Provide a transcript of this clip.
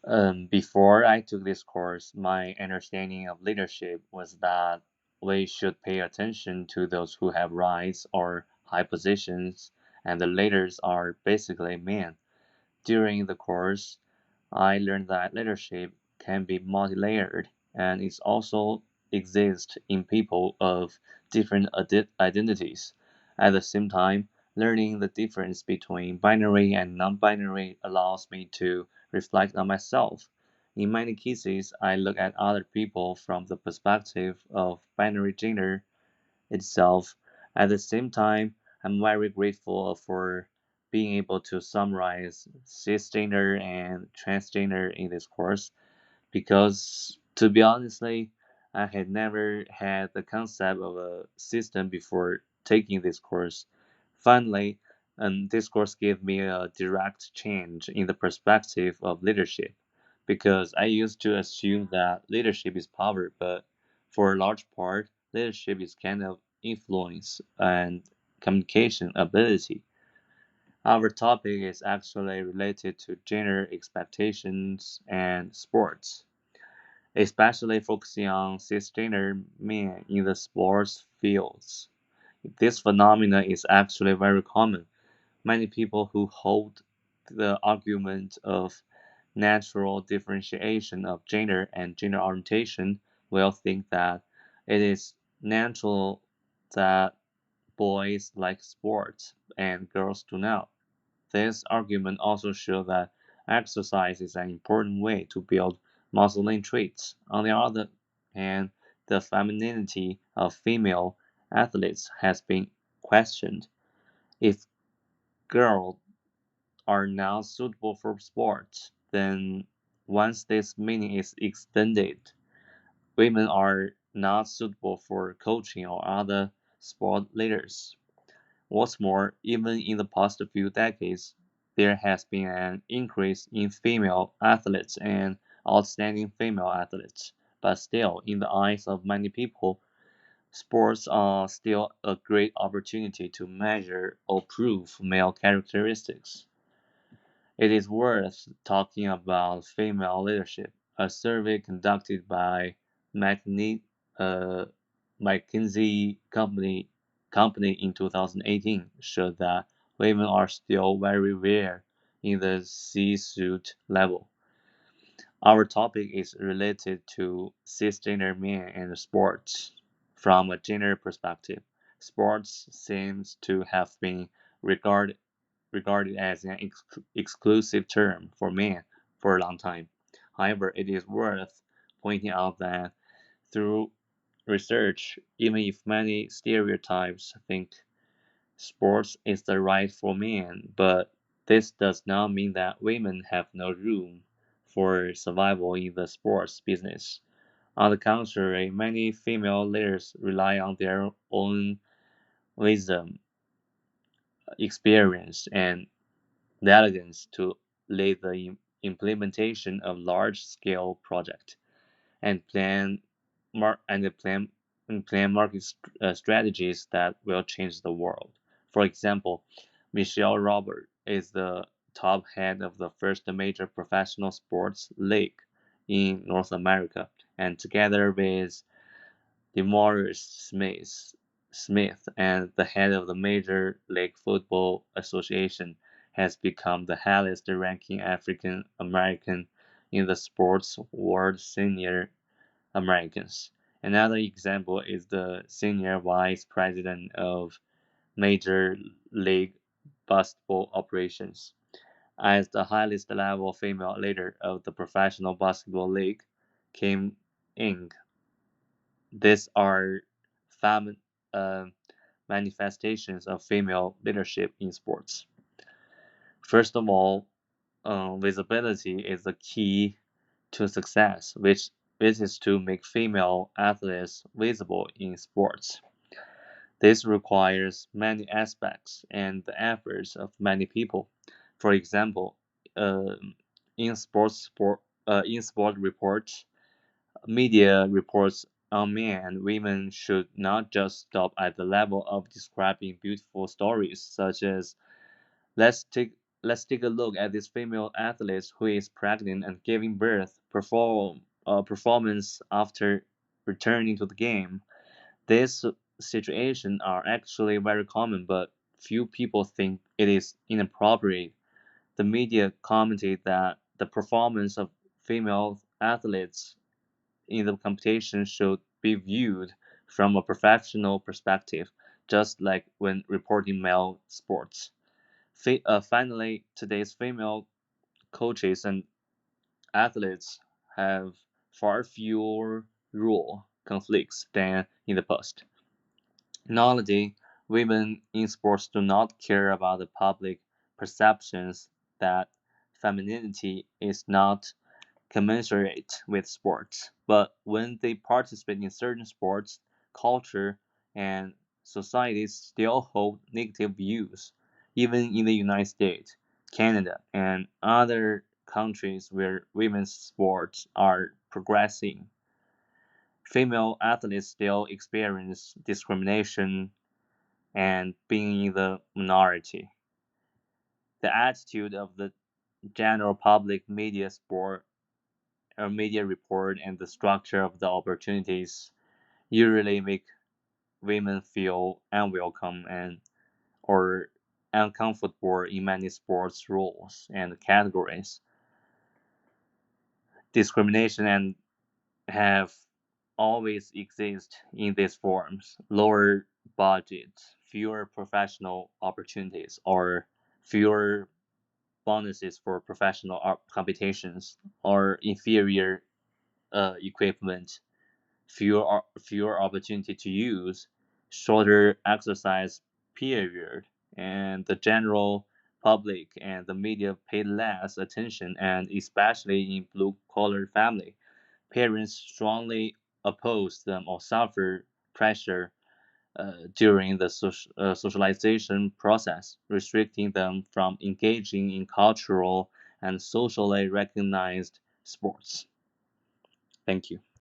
Before I took this course, my understanding of leadership was that we should pay attention to those who have rights or high positions, and the leaders are basically men. During the course, I learned that leadership can be multi-layered and it also exists in people of different identities. At the same time, learning the difference between binary and non-binary allows me to reflect on myself. In many cases, I look at other people from the perspective of binary gender itself. At the same time, I'm very grateful for being able to summarize cisgender and transgender in this course because, to be honestly, I had never had the concept of a system before taking this course. Finally, this course gave me a direct change in the perspective of leadership because I used to assume that leadership is power, but for a large part, leadership is kind of influence and communication ability. Our topic is actually related to gender expectations and sports, especially focusing on cisgender men in the sports fields. This phenomenon is actually very common. Many people who hold the argument of natural differentiation of gender and gender orientation will think that it is natural that boys like sports and girls do not. This argument also shows that exercise is an important way to build masculine traits. On the other hand, the femininity of female athletes has been questioned. If girls are not suitable for sports, then once this meaning is extended, women are not suitable for coaching or other sport leaders. What's more, even in the past few decades, there has been an increase in female athletes and outstanding female athletes. But still, in the eyes of many people, sports are still a great opportunity to measure or prove male characteristics. It is worth talking about female leadership. A survey conducted by McNe- uh, McKinsey company in 2018 showed that women are still very rare in the C-suite level. Our topic is related to cisgender men and sports. From a gender perspective, sports seems to have been regarded regarded as an exclusive term for men for a long time. However, it is worth pointing out that through research, even if many stereotypes think sports is the right for men, but this does not mean that women have no room for survival in the sports business. On the contrary, many female leaders rely on their own wisdom, experience, and diligence to lead the implementation of large-scale projects and plan market strategies that will change the world. For example, Michelle Robert is the top head of the first major professional sports league in North America, and together with DeMaurice Smith and the head of the Major League Football Association, has become the highest ranking African American in the sports world senior Americans. Another example is the senior vice president of Major League Basketball operations. As the highest level female leader of the Professional Basketball League, Kim Ing. These are fam- uh, manifestations of female leadership in sports. First of all, visibility is the key to success, which is to make female athletes visible in sports. This requires many aspects and the efforts of many people. For example, uh, in sport reports, media reports on men and women should not just stop at the level of describing beautiful stories, such as let's take let's take a look at this female athlete who is pregnant and giving birth performance after returning to the game. These situations are actually very common, but few people think it is inappropriate. The media commented that the performance of female athletes in the competition should be viewed from a professional perspective, just like when reporting male sports. Finally, today's female coaches and athletes have far fewer rule conflicts than in the past. Nowadays, women in sports do not care about the public perceptions that femininity is not commensurate with sports. But when they participate in certain sports, culture and societies still hold negative views, even in the United States, Canada, and other countries where women's sports are progressing. Female athletes still experience discrimination and being in the minority. The attitude of the general public media sport or media report and the structure of the opportunities usually make women feel unwelcome and or uncomfortable in many sports rules and categories. Discrimination and have always exist in these forms. Lower budgets, fewer professional opportunities, or fewer bonuses for professional competitions, or inferior equipment, fewer opportunity to use, shorter exercise period, and the general public and the media pay less attention, and especially in blue collar family, parents strongly oppose them or suffer pressure during the socialization process, restricting them from engaging in cultural and socially recognized sports. Thank you.